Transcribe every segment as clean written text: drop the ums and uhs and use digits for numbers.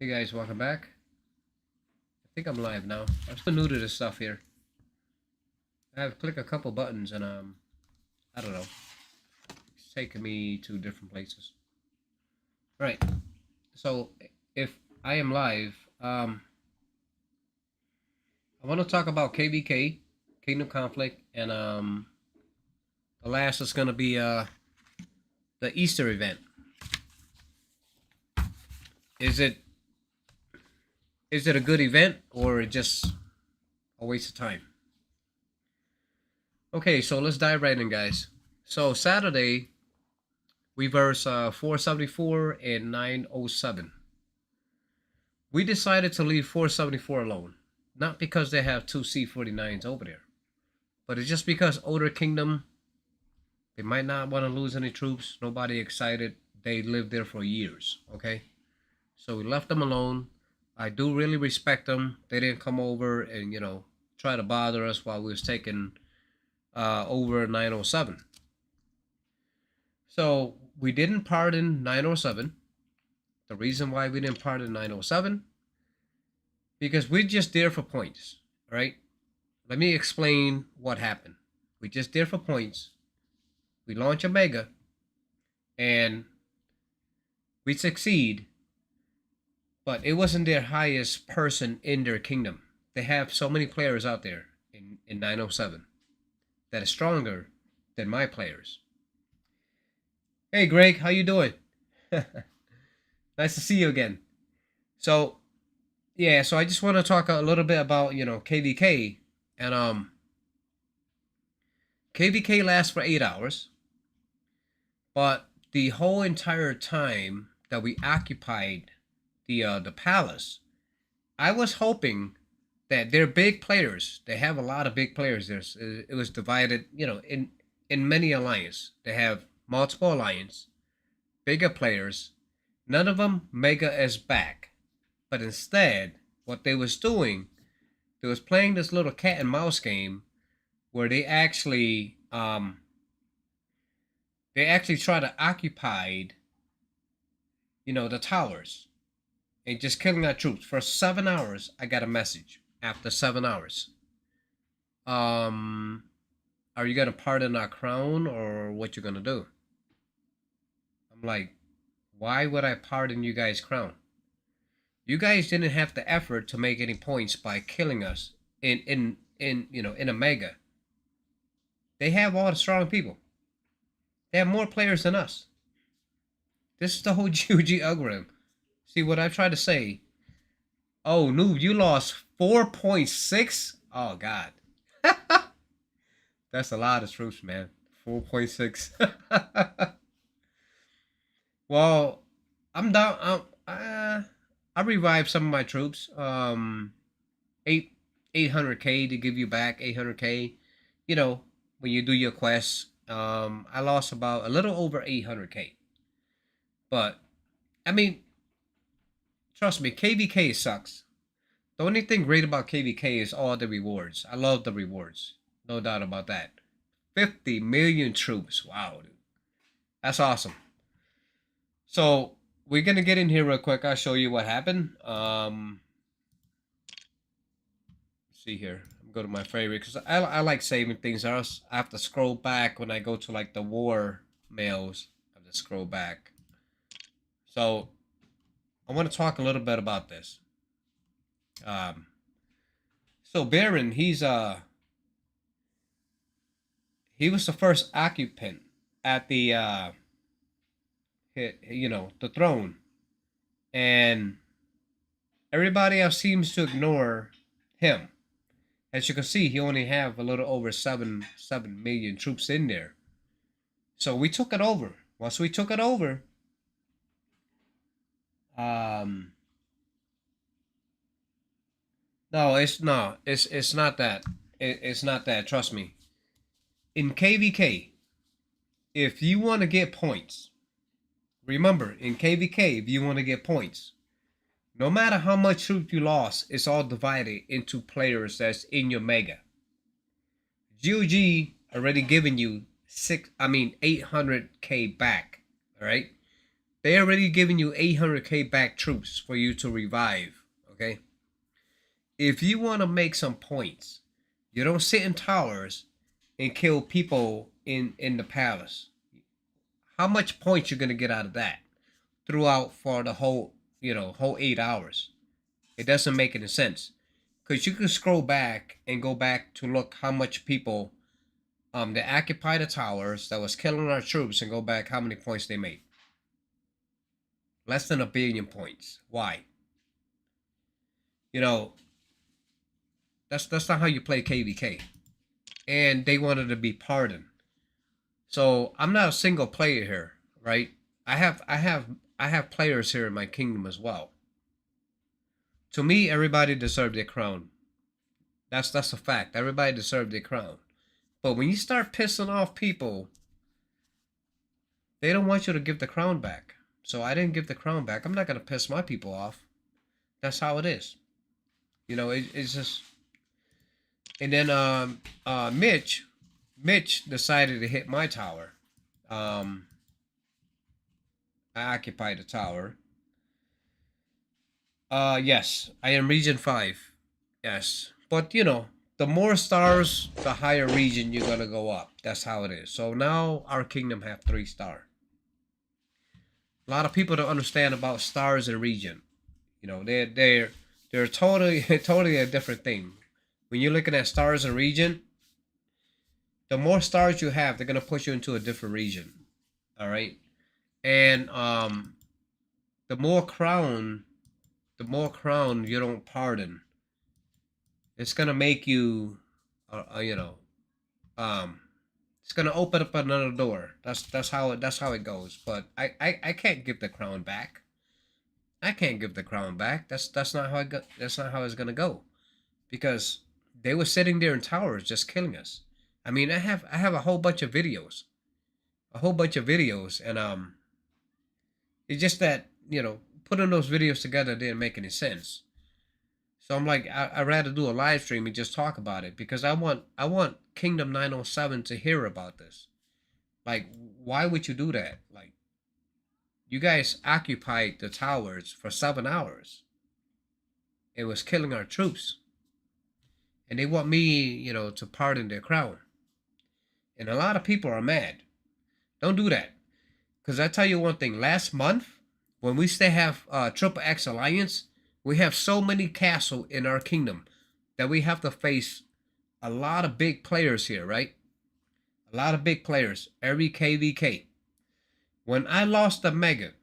Hey guys, welcome back. I think I'm live now. I'm still new to this stuff here. I have clicked a couple buttons and I don't know. It's taking me to different places. Right. So if I am live, I want to talk about KVK, Kingdom Conflict, and the last is gonna be the Easter event. Is it a good event or just a waste of time? Okay, so let's dive right in, guys. So Saturday, we verse 474 and 907. We decided to leave 474 alone, not because they have two C49s over there, but it's just because Older Kingdom, they might not want to lose any troops. Nobody excited. They lived there for years, okay? So we left them alone. I do really respect them. They didn't come over and, try to bother us while we was taking over 907. So we didn't pardon 907. The reason why we didn't pardon 907, because we're just there for points, right? Let me explain what happened. We just there for points. We launch a mega, and we succeed, but it wasn't their highest person in their kingdom. They have so many players out there in 907 that is stronger than my players. Hey Greg, how you doing? Nice to see you again. So yeah, so I just want to talk a little bit about KVK, and KVK lasts for 8 hours, but the whole entire time that we occupied the palace, I was hoping that they're big players. They have a lot of big players. It was divided, in many alliances. They have multiple alliances, bigger players. None of them mega as back, but instead, what they was doing, they was playing this little cat and mouse game where they actually try to occupy, the towers and just killing our troops for 7 hours. I got a message after 7 hours. Are you gonna pardon our crown or what you're gonna do? I'm like, why would I pardon you guys' crown? You guys didn't have the effort to make any points by killing us in a mega. They have all the strong people. They have more players than us. This is the whole GOG algorithm. See what I tried to say? Oh, noob, you lost 4.6? Oh, God. That's a lot of troops, man. 4.6. Well, I'm down. I revived some of my troops. 800K to give you back 800K. When you do your quests. I lost about a little over 800K. But I mean, trust me, KVK sucks. The only thing great about KVK is all the rewards. I love the rewards. No doubt about that. 50 million troops. Wow, dude. That's awesome. So we're gonna get in here real quick. I'll show you what happened. See here. I'm go to my favorite because I like saving things. I have to scroll back when I go to like the war mails. I have to scroll back. So I want to talk a little bit about this. So Baron, he was the first occupant at the the throne, and everybody else seems to ignore him. As you can see, he only have a little over 7 million troops in there. So we took it over. Once we took it over, no, it's not that. It's not that. Trust me. In KVK, if you want to get points, remember, in KVK, if you want to get points, no matter how much troops you lost, it's all divided into players that's in your mega. GOG already given you 800K back. All right. They already giving you 800k back troops for you to revive. Okay. If you want to make some points, you don't sit in towers and kill people in the palace. How much points you're gonna get out of that throughout for the whole whole 8 hours? It doesn't make any sense, because you can scroll back and go back to look how much people they occupied the towers that was killing our troops, and go back how many points they made. Less than 1 billion points. Why? You know, that's not how you play KVK. And they wanted to be pardoned. So I'm not a single player here, right? I have players here in my kingdom as well. To me, everybody deserves their crown. That's a fact. Everybody deserves their crown. But when you start pissing off people, they don't want you to give the crown back. So I didn't give the crown back. I'm not gonna piss my people off. That's how it is. It's just. And then Mitch decided to hit my tower. I occupied the tower. Yes, I am region 5. Yes. But the more stars, the higher region you're gonna go up. That's how it is. So now our kingdom have 3 star. A lot of people don't understand about stars and region. They're totally a different thing. When you're looking at stars and region, the more stars you have, they're gonna push you into a different region. All right, and the more crown you don't pardon, it's gonna make you, it's gonna open up another door. That's how it goes. But I can't give the crown back. I can't give the crown back. That's not how that's not how it's gonna go, because they were sitting there in towers just killing us. I mean, I have a whole bunch of videos, and it's just that putting those videos together didn't make any sense. So I'm like, I'd rather do a live stream and just talk about it, because I want Kingdom 907 to hear about this. Like, why would you do that? Like, you guys occupied the towers for 7 hours. It was killing our troops. And they want me, to pardon their crown. And a lot of people are mad. Don't do that. Because I tell you one thing. Last month, when we still have Triple X Alliance, we have so many castles in our kingdom that we have to face a lot of big players here, right? A lot of big players. Every KVK. When I lost the Mega,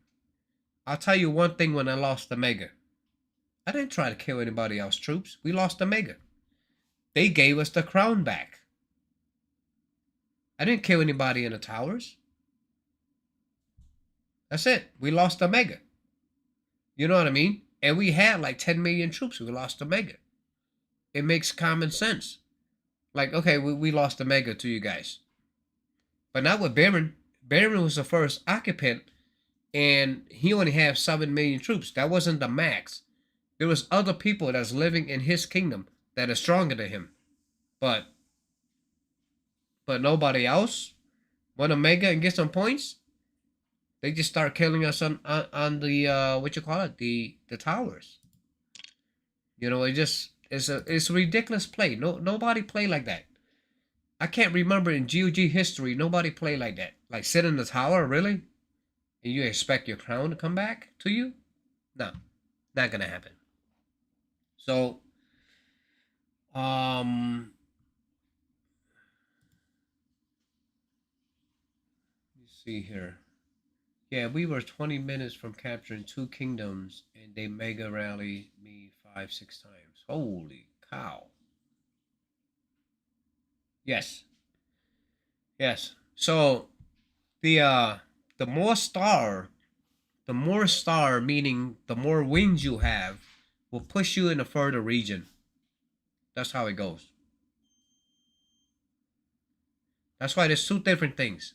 I'll tell you one thing when I lost the Mega. I didn't try to kill anybody else's troops. We lost the Mega. They gave us the crown back. I didn't kill anybody in the towers. That's it. We lost the Mega. You know what I mean? And we had like 10 million troops. We lost the Mega. It makes common sense. Like, okay, we lost the Mega to you guys. But not with Baron. Baron was the first occupant, and he only had 7 million troops. That wasn't the max. There was other people that's living in his kingdom that are stronger than him. But nobody else want to mega and get some points. They just start killing us on the what you call it, the towers. It's a ridiculous play. Nobody play like that. I can't remember in GOG history nobody play like that. Like, sit in the tower, really? And you expect your crown to come back to you? No, not gonna happen. So let's see here. Yeah, we were 20 minutes from capturing 2 kingdoms, and they mega rallied me 5-6 times. Holy cow. Yes. Yes. So the more star, meaning the more wings you have, will push you in a further region. That's how it goes. That's why there's 2 different things.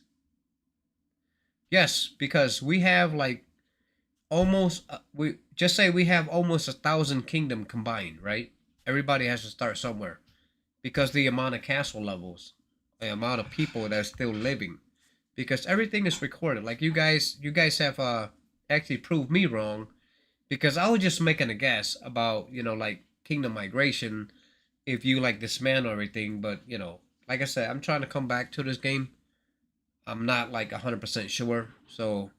Yes, because we have like almost we just say we have almost 1,000 kingdom combined, right? Everybody has to start somewhere, because the amount of castle levels, the amount of people that's still living, because everything is recorded. Like, you guys have actually proved me wrong, because I was just making a guess about, like kingdom migration, if you like dismantle everything. But like I said, I'm trying to come back to this game. I'm not like 100% sure, so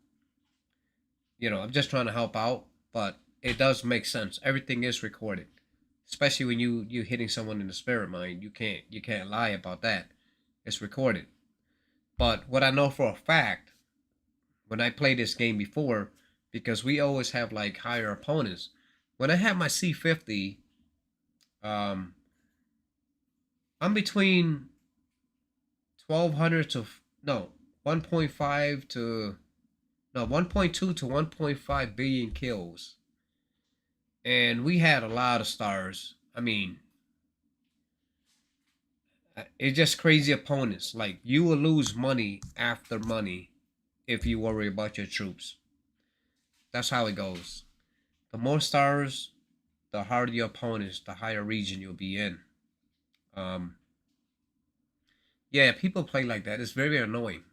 I'm just trying to help out. But it does make sense. Everything is recorded, especially when you hitting someone in the spirit mind. You can't lie about that. It's recorded. But what I know for a fact, when I played this game before, because we always have like higher opponents. When I have my C50, um, I'm between 1200 to no 1.5 to no 1.2 to 1.5 billion kills, and we had a lot of stars. I mean, it's just crazy opponents. Like, you will lose money after money if you worry about your troops. That's how it goes. The more stars, the harder your opponents, the higher region you'll be in. Um, yeah, people play like that. It's very annoying,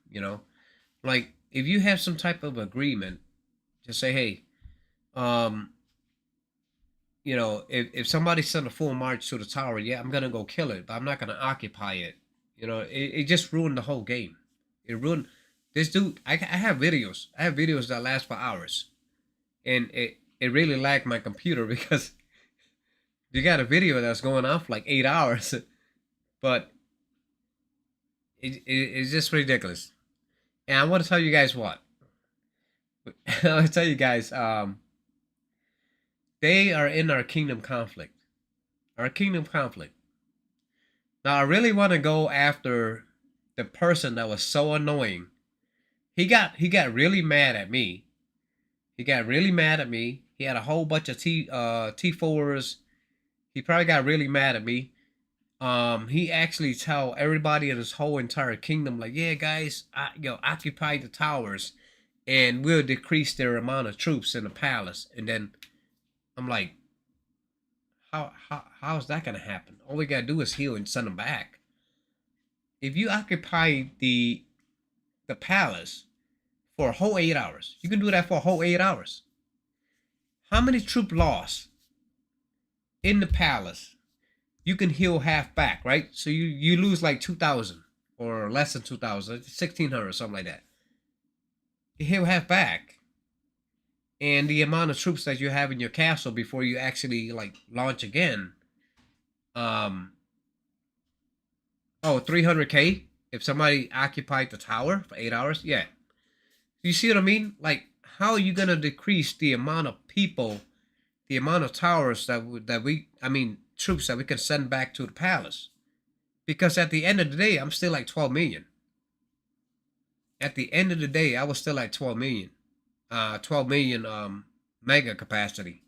Like, if you have some type of agreement, just say, hey, um, if somebody sent a full march to the tower, yeah, I'm gonna go kill it, but I'm not gonna occupy it. It just ruined the whole game. It ruined this dude. I have videos. I have videos that last for hours, and it really lagged my computer because you got a video that's going on for like 8 hours, but it's just ridiculous. And I want to tell you guys what. I want to tell you guys, they are in our kingdom conflict. Our kingdom conflict. Now, I really want to go after the person that was so annoying. He got really mad at me. He got really mad at me. He had a whole bunch of T4s. He probably got really mad at me. He actually tell everybody in his whole entire kingdom, like, yeah, guys, occupy the towers, and we'll decrease their amount of troops in the palace. And then I'm like, how's that gonna happen? All we gotta do is heal and send them back. If you occupy the palace for a whole 8 hours, you can do that for a whole 8 hours. How many troop loss in the palace? You can heal half back, right? So you lose like 2,000 or less than 2,000, 1,600, something like that. You heal half back, and the amount of troops that you have in your castle before you actually like launch again, 300k if somebody occupied the tower for 8 hours. Yeah, you see what I mean? Like, how are you gonna decrease the amount of people, the amount of towers troops that we can send back to the palace? Because at the end of the day, I'm still like 12 million. At the end of the day, I was still like 12 million. 12 million mega capacity.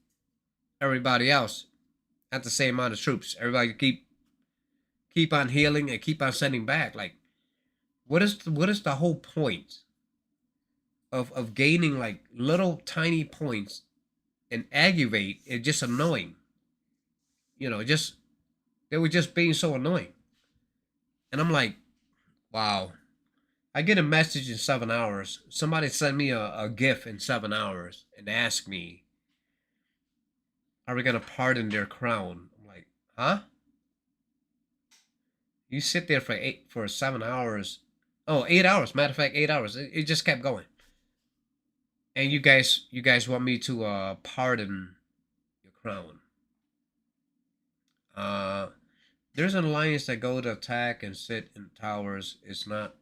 Everybody else at the same amount of troops. Everybody keep on healing and keep on sending back. Like, what is the whole point of gaining like little tiny points and aggravate? It's just annoying. They were just being so annoying. And I'm like, wow. I get a message in 7 hours. Somebody sent me a GIF in 7 hours and asked me, are we going to pardon their crown? I'm like, huh? You sit there for 7 hours. Oh, 8 hours. Matter of fact, 8 hours. It just kept going. And you guys want me to pardon your crown. There's an alliance that go to attack and sit in towers. It's not.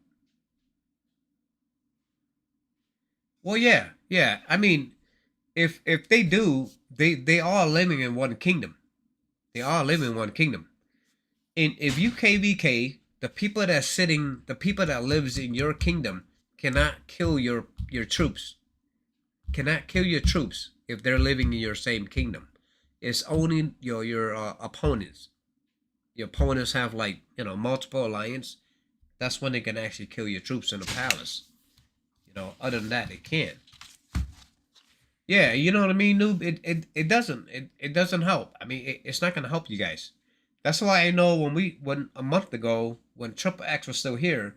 Well, yeah. I mean, if they do, they are living in one kingdom. They are living in one kingdom. And if you KVK, the people that lives in your kingdom cannot kill your troops. Cannot kill your troops if they're living in your same kingdom. It's only your opponents. Your opponents have like multiple alliance. That's when they can actually kill your troops in the palace. Other than that, they can't. Yeah, you know what I mean, noob. It doesn't help. I mean, it's not gonna help you guys. That's why I know when a month ago when Triple X was still here,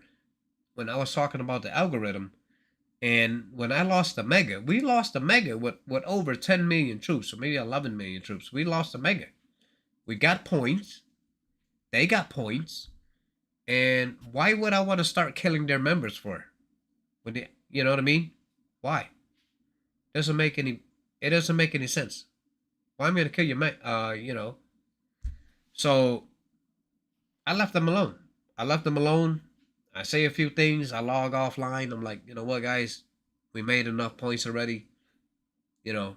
when I was talking about the algorithm, And when I lost the Mega, we lost the Mega with over 10 million troops, or maybe 11 million troops. We lost the Mega. We got points. They got points. And why would I want to start killing their members for? When they, you know what I mean? Why? It doesn't make any sense. Why am I gonna kill your you know? So I left them alone. I say a few things. I log offline. I'm like, you know what, guys? We made enough points already. You know,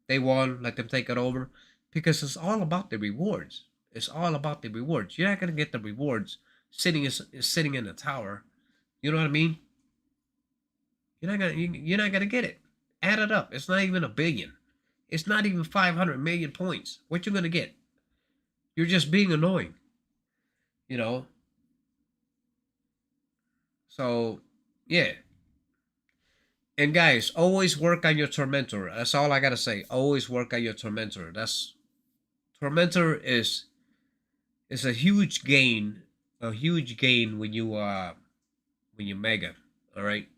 they won. Let them take it over. Because it's all about the rewards. It's all about the rewards. You're not gonna get the rewards sitting in a tower. You know what I mean? You're not gonna get it. Add it up. It's not even a billion. It's not even 500 million points. What you gonna get? You're just being annoying. You know. So yeah. And guys, always work on your Tormentor. That's all I gotta say. Always work on your Tormentor. Tormentor is a huge gain. A huge gain when you mega. Alright.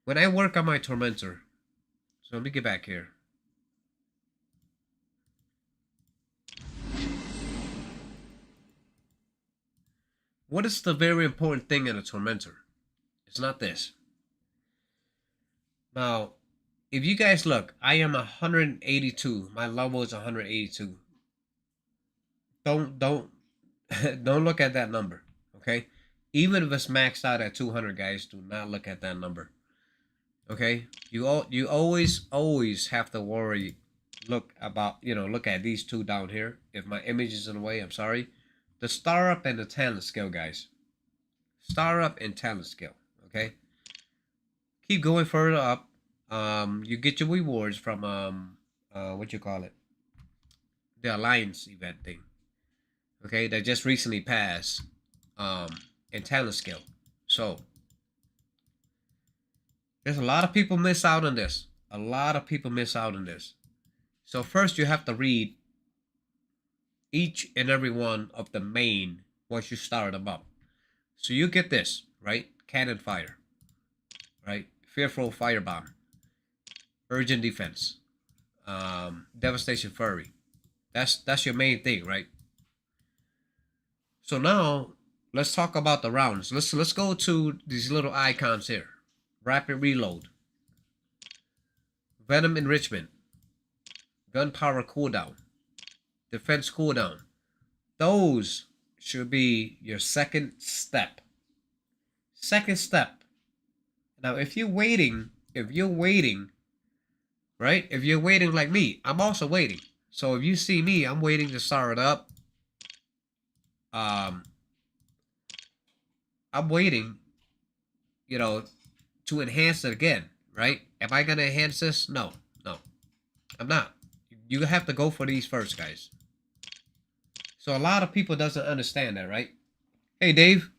When I work on my Tormentor, so let me get back here. What is the very important thing in a Tormentor? It's not this. Now, if you guys look, I am 182. My level is 182. Don't don't look at that number, okay? Even if it's maxed out at 200, guys, do not look at that number. Okay? You always have to worry. Look at these two down here. If my image is in the way, I'm sorry. The star up and the talent skill, guys. Star up and talent skill. Okay. Keep going further up. You get your rewards from what you call it? The alliance event thing. Okay, that just recently passed. And talent skill. So there's a lot of people miss out on this. A lot of people miss out on this. So first you have to read each and every one of the main once you start them up. So you get this, right? Cannon fire, right? Fearful firebomb, urgent defense, devastation fury. That's your main thing, right? So now let's talk about the rounds. Let's go to these little icons here. Rapid reload, venom enrichment, gunpowder cooldown, defense cooldown. Those should be your second step. Second step. Now, if you're waiting, right? If you're waiting like me, I'm also waiting. So if you see me, I'm waiting to start it up. I'm waiting, to enhance it again, right? Am I gonna enhance this? No, I'm not. You have to go for these first, guys. So a lot of people doesn't understand that, right? Hey, Dave.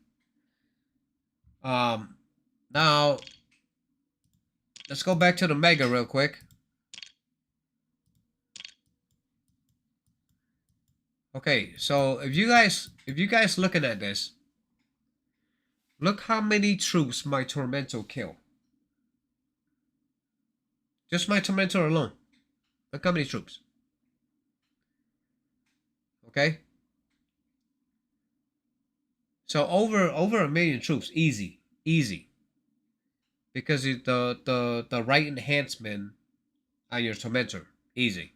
Now let's go back to the Mega real quick. Okay, so if you guys looking at this, look how many troops my Tormentor kill. Just my Tormentor alone. Look how many troops. Okay. So over 1 million troops, easy. Because the right enhancement on your Tormentor, easy.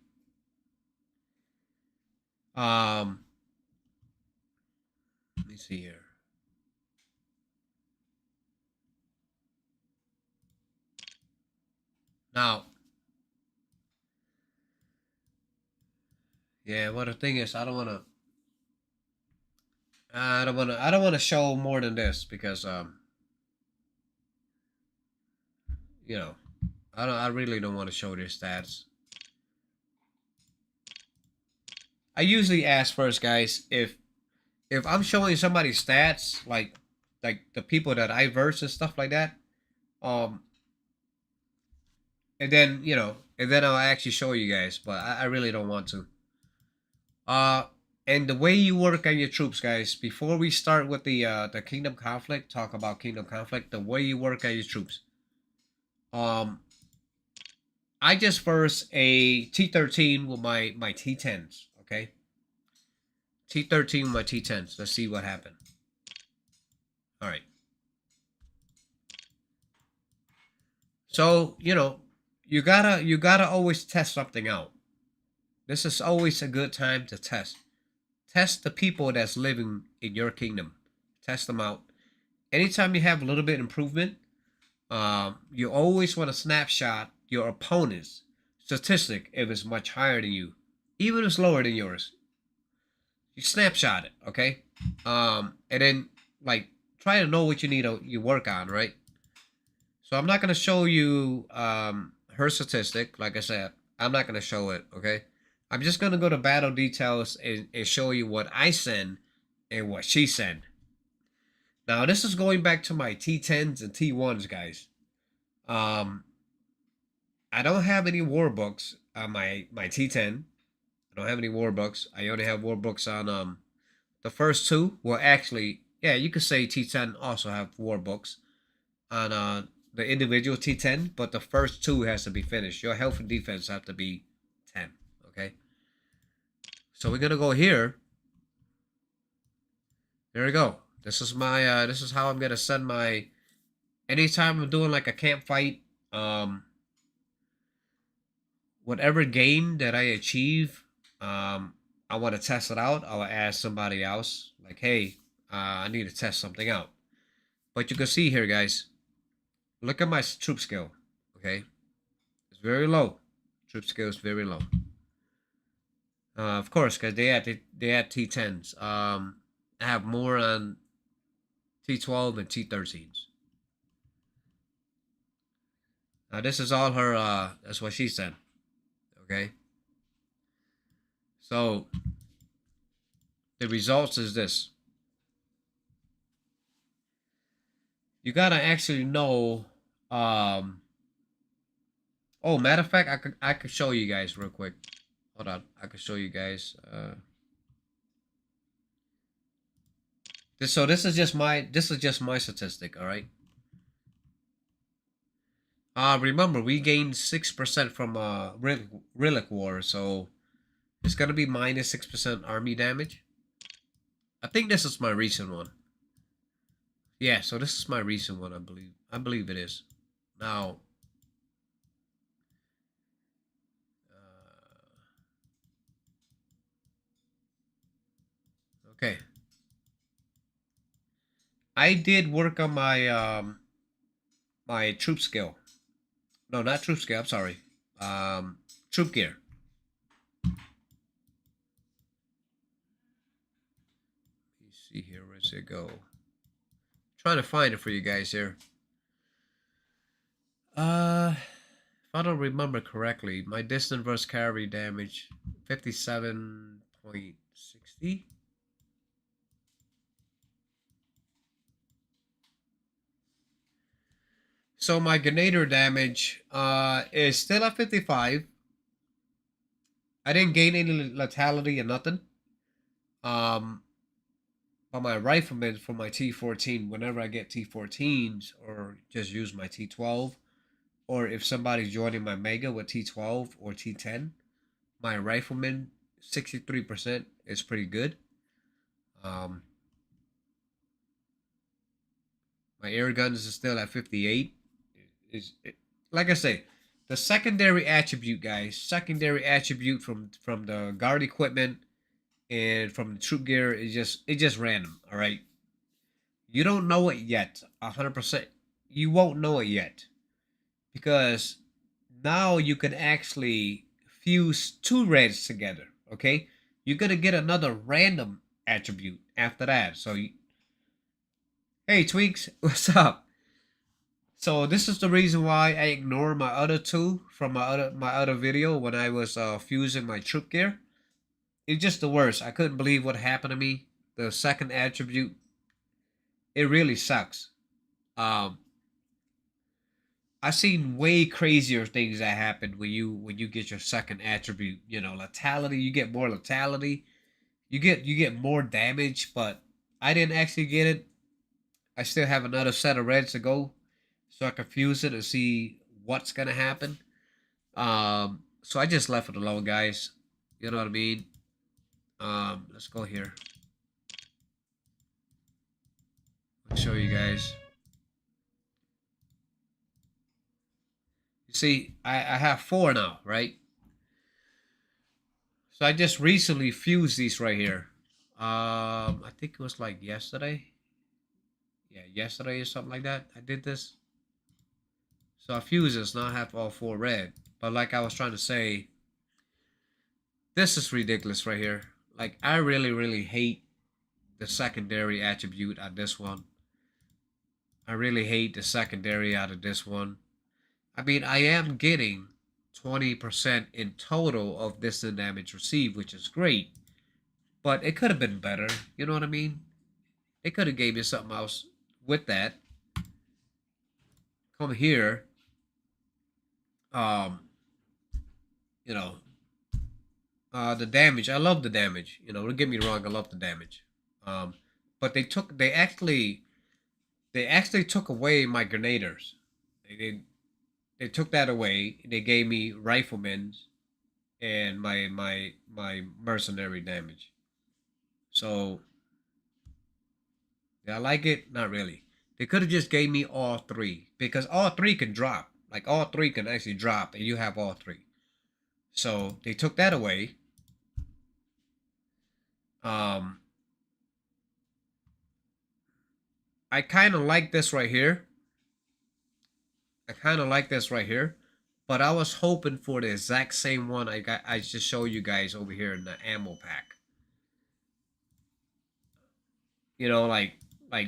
Let me see here. Now, yeah, well the thing is, I don't want to show more than this because I really don't want to show their stats. I usually ask first, guys, if I'm showing somebody stats like the people that I verse and stuff like that, and then I'll actually show you guys, but I really don't want to. And the way you work on your troops, guys, before we start with the kingdom conflict, talk about kingdom conflict, the way you work on your troops. I just first a T13 with my T10s, okay? T13 with my T10s. Let's see what happened. All right. So, you know, you gotta always test something out. This is always a good time to test. Test the people that's living in your kingdom. Test them out. Anytime you have a little bit improvement, you always want to snapshot your opponent's statistic if it's much higher than you, even if it's lower than yours. You snapshot it, okay? And then like try to know what you need to you work on, right? So I'm not gonna show you her statistic. Like I said, I'm not gonna show it, okay? I'm just gonna go to battle details and show you what I send and what she sent. Now this is going back to my T10s and T1s, guys. I don't have any war books on my T10. I don't have any war books. I only have war books on the first two. Well, actually, yeah, you could say T10 also have war books on the individual T10, but the first two has to be finished. Your health and defense have to be 10. Okay. So we're gonna go here. There we go. This is my this is how I'm gonna send my. Anytime I'm doing like a camp fight, whatever gain that I achieve, I want to test it out. I'll ask somebody else, like, hey, I need to test something out. But you can see here, guys, look at my troop skill, okay? It's very low. Troop skill is very low. Of course, because they had T10s. I have more on T12 and T13s. Now, this is all her, that's what she said, okay? So, the results is this. You gotta actually know, oh, matter of fact, I could show you guys real quick. Hold on, I could show you guys. This is just my statistic, all right? Remember we gained 6% from relic war, so it's gonna be minus 6% army damage. I think this is my recent one. Yeah, so this is my recent one, I believe. I believe it is. Now, okay. I did work on my my troop skill. No, not troop skill. I'm sorry. Troop gear. Let me see here. Where does it go? I'm trying to find it for you guys here. If I don't remember correctly, my distant versus carry damage 57.60. So my Grenadier damage is still at 55. I didn't gain any lethality or nothing. But my rifleman for my T14, whenever I get T14s or just use my T12, or if somebody's joining my Mega with T12 or T10, my rifleman 63% is pretty good. My air guns is still at 58. Like I say, the secondary attribute, guys, secondary attribute from the guard equipment and from the troop gear is just random. All right, you don't know it yet, 100%. You won't know it yet because now you can actually fuse two reds together. Okay, you're gonna get another random attribute after that. So, hey Tweaks, what's up? So this is the reason why I ignore my other two from my other video when I was fusing my troop gear. It's just the worst. I couldn't believe what happened to me. The second attribute, it really sucks. I've seen way crazier things that happen when you get your second attribute. You know, lethality. You get more lethality. You get more damage, but I didn't actually get it. I still have another set of reds to go, so I can fuse it and see what's gonna happen. So I just left it alone, guys. You know what I mean? Let's go here. I'll show you guys. You see, I have 4 now, right? So I just recently fused these right here. I think it was like yesterday. Yeah, yesterday or something like that. I did this. So I fused this. Now I have all 4 red. But like I was trying to say, this is ridiculous right here. Like, I really hate the secondary attribute on this one. I really hate the secondary out of this one. I mean, I am getting 20% in total of distance damage received, which is great. But it could have been better. You know what I mean? It could have gave me something else with that. Come here. You know, the damage. I love the damage. You know, don't get me wrong. I love the damage. But they actually took away my grenadiers. They took that away. They gave me riflemen and my mercenary damage. So, did I like it? Not really. They could have just gave me all 3, because all 3 can drop. Like, all 3 can actually drop, and you have all 3. So they took that away. I kind of like this right here. But I was hoping for the exact same one I just showed you guys over here in the ammo pack. You know, like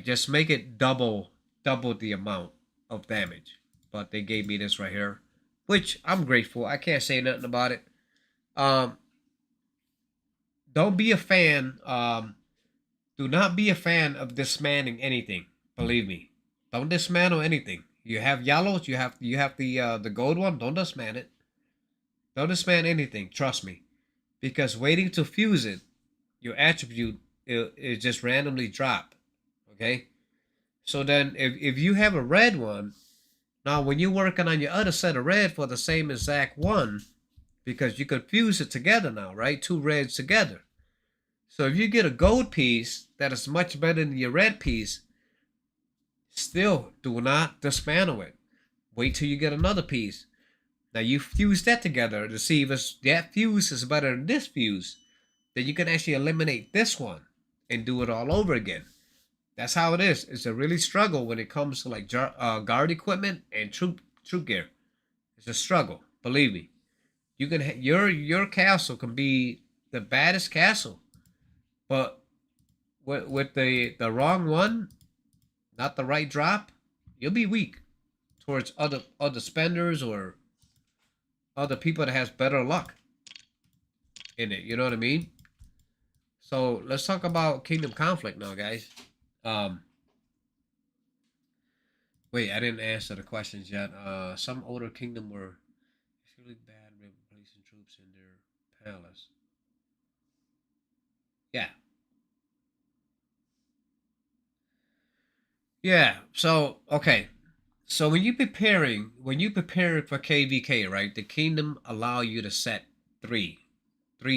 just make it double the amount of damage. But they gave me this right here, which I'm grateful. I can't say nothing about it. Don't be a fan. Do not be a fan of dismantling anything. Believe me, don't dismantle anything. You have yellows. You have the gold one. Don't dismantle it. Don't dismantle anything. Trust me, because waiting to fuse it, your attribute it just randomly drop. Okay, so then if you have a red one, now when you're working on your other set of red for the same exact one, because you could fuse it together now, right? 2 reds together. So if you get a gold piece that is much better than your red piece, still do not dismantle it. Wait till you get another piece. Now you fuse that together to see if that fuse is better than this fuse. Then you can actually eliminate this one and do it all over again. That's how it is. It's a really struggle when it comes to like guard equipment and troop gear. It's a struggle. Believe me. You can your castle can be the baddest castle, but with the wrong one, not the right drop, you'll be weak towards other spenders or other people that has better luck in it. You know what I mean? So let's talk about Kingdom Conflict now, guys. Wait, I didn't answer the questions yet. Some older kingdom were extremely bad with placing troops in their palace. Yeah. Yeah. So okay. So when you prepare for KVK, right? The kingdom allow you to set three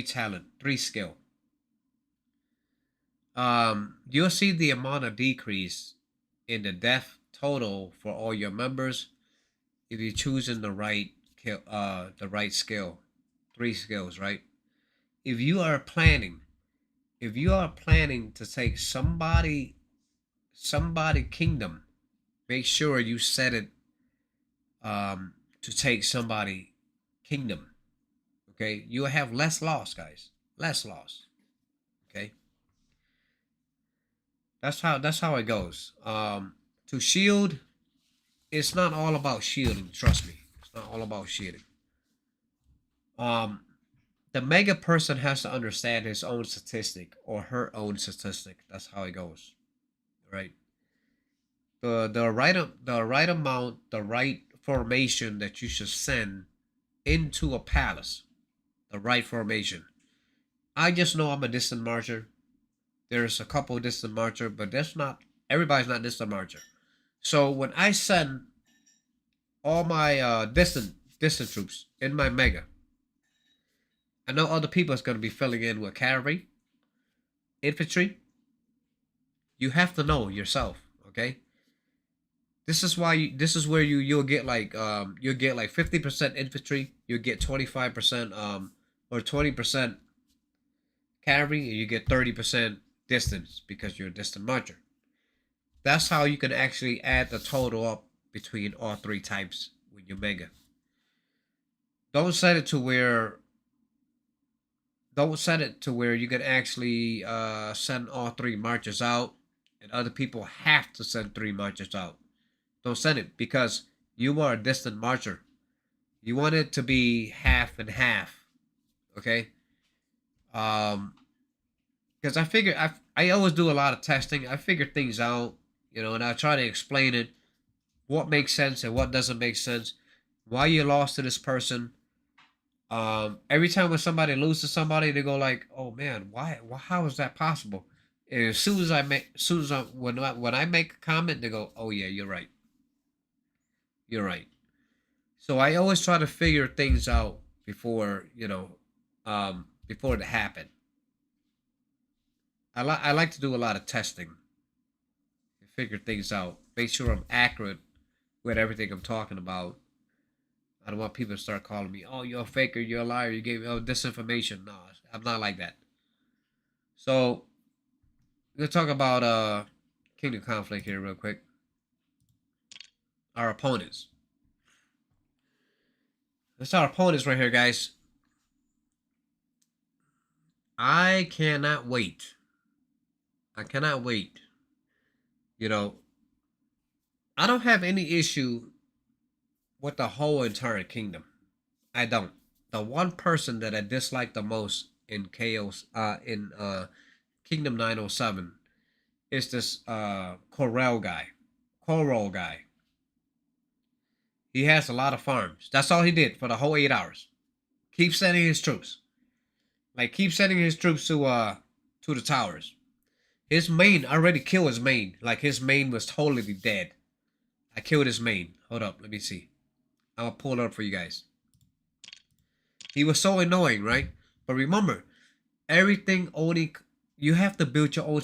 talent, 3 skill. You'll see the amount of decrease in the death total for all your members if you're choosing the right skill, 3 skills, right? If you are planning to take somebody kingdom, make sure you set it to take somebody kingdom. Okay, you'll have less loss, guys. Less loss. Okay. That's how it goes. To shield, it's not all about shielding. Trust me, it's not all about shielding. The mega person has to understand his own statistic or her own statistic. That's how it goes, right? The right amount, the right formation that you should send into a palace, the right formation. I just know I'm a distant marcher. There's a couple distant marcher, but that's not everybody's not distant marcher. So when I send all my distant troops in my mega, I know other people is going to be filling in with cavalry, infantry. You have to know yourself, okay? This is why this is where you'll get like 50% infantry, you'll get 25% or 20% cavalry, and you get 30% distance because you're a distant marcher. That's how you can actually add the total up between all three types with your mega. Don't set it to where you can actually send all three marchers out and other people have to send three marchers out. Don't send it because you are a distant marcher. You want it to be half and half, okay? Because I always do a lot of testing. I figure things out, and I try to explain it, what makes sense and what doesn't make sense, why you lost to this person. Every time when somebody loses somebody, they go like, "Oh man, why? How is that possible?" And as soon as when I make a comment, they go, "Oh yeah, you're right. You're right." So I always try to figure things out before before it happen. I like to do a lot of testing and figure things out. Make sure I'm accurate with everything I'm talking about. I don't want people to start calling me, "Oh, you're a faker, you're a liar, you gave me disinformation." No, I'm not like that. So we're gonna talk about Kingdom Conflict here real quick. Our opponents. That's our opponents right here, guys. I cannot wait. I cannot wait. I don't have any issue with the whole entire kingdom. I don't. The one person that I dislike the most in Chaos in Kingdom 907 is this Corel guy. Coral guy. He has a lot of farms. That's all he did for the whole 8 hours. Keep sending his troops. Keep sending his troops to the towers. His main, I already killed his main. His main was totally dead. I killed his main. Hold up, let me see. I'll pull it up for you guys. He was so annoying, right? But remember, everything only you have to build your own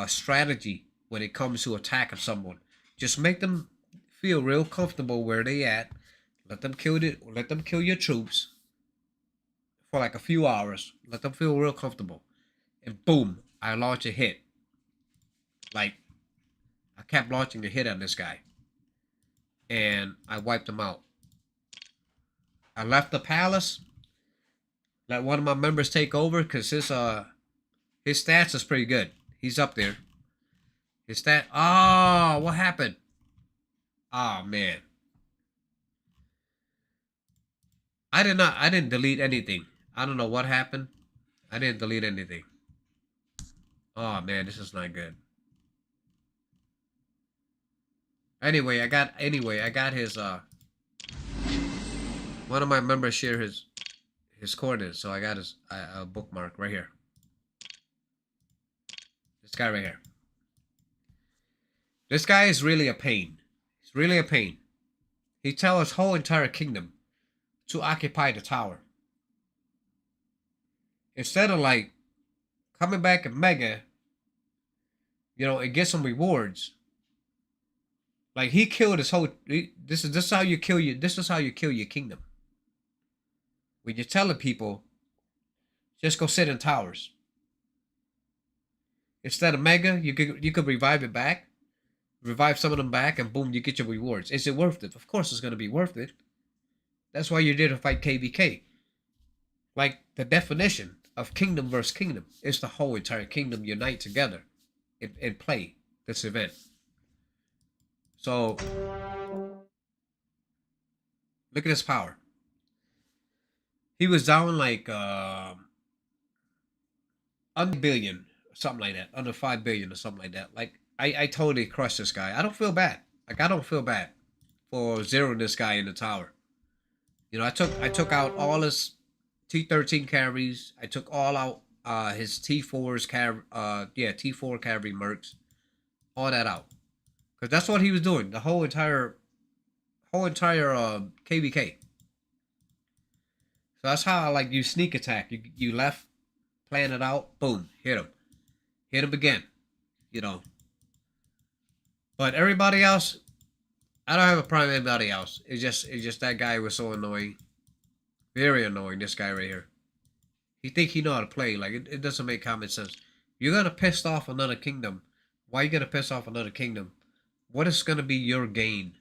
strategy when it comes to attacking someone. Just make them feel real comfortable where they at. Let them kill your troops for like a few hours. Let them feel real comfortable, and boom, I launch a hit. I kept launching a hit on this guy, and I wiped him out. I left the palace. Let one of my members take over because his stats is pretty good. He's up there. His stat. Oh, what happened? Oh man. I didn't delete anything. I don't know what happened. I didn't delete anything. Oh man, this is not good. Anyway, I got his one of my members share his coordinates, so I got his bookmark right here. This guy right here. This guy is really a pain. He's really a pain. He tells his whole entire kingdom to occupy the tower. Instead of coming back and mega, and get some rewards. He killed his whole. This is how you kill your kingdom. When you're telling people, just go sit in towers. Instead of mega, you could revive it back, revive some of them back, and boom, you get your rewards. Is it worth it? Of course, it's gonna be worth it. That's why you're there to fight KVK. The definition of kingdom versus kingdom is the whole entire kingdom unite together and play this event. So look at his power. He was down under billion, something like that, under 5 billion or something like that. I totally crushed this guy. I don't feel bad. I don't feel bad for zeroing this guy in the tower. I took out all his T13 carries. I took all out his T4's T4 cavalry mercs. All that out. Because that's what he was doing. The whole entire KVK. So that's how like you sneak attack. You left, plan it out, boom, hit him. Hit him again. You know. But everybody else, I don't have a problem with anybody else. It's just that guy was so annoying. Very annoying, this guy right here. He think he know how to play. Like it doesn't make common sense. You're gonna piss off another kingdom. Why are you gonna piss off another kingdom? What is gonna be your gain?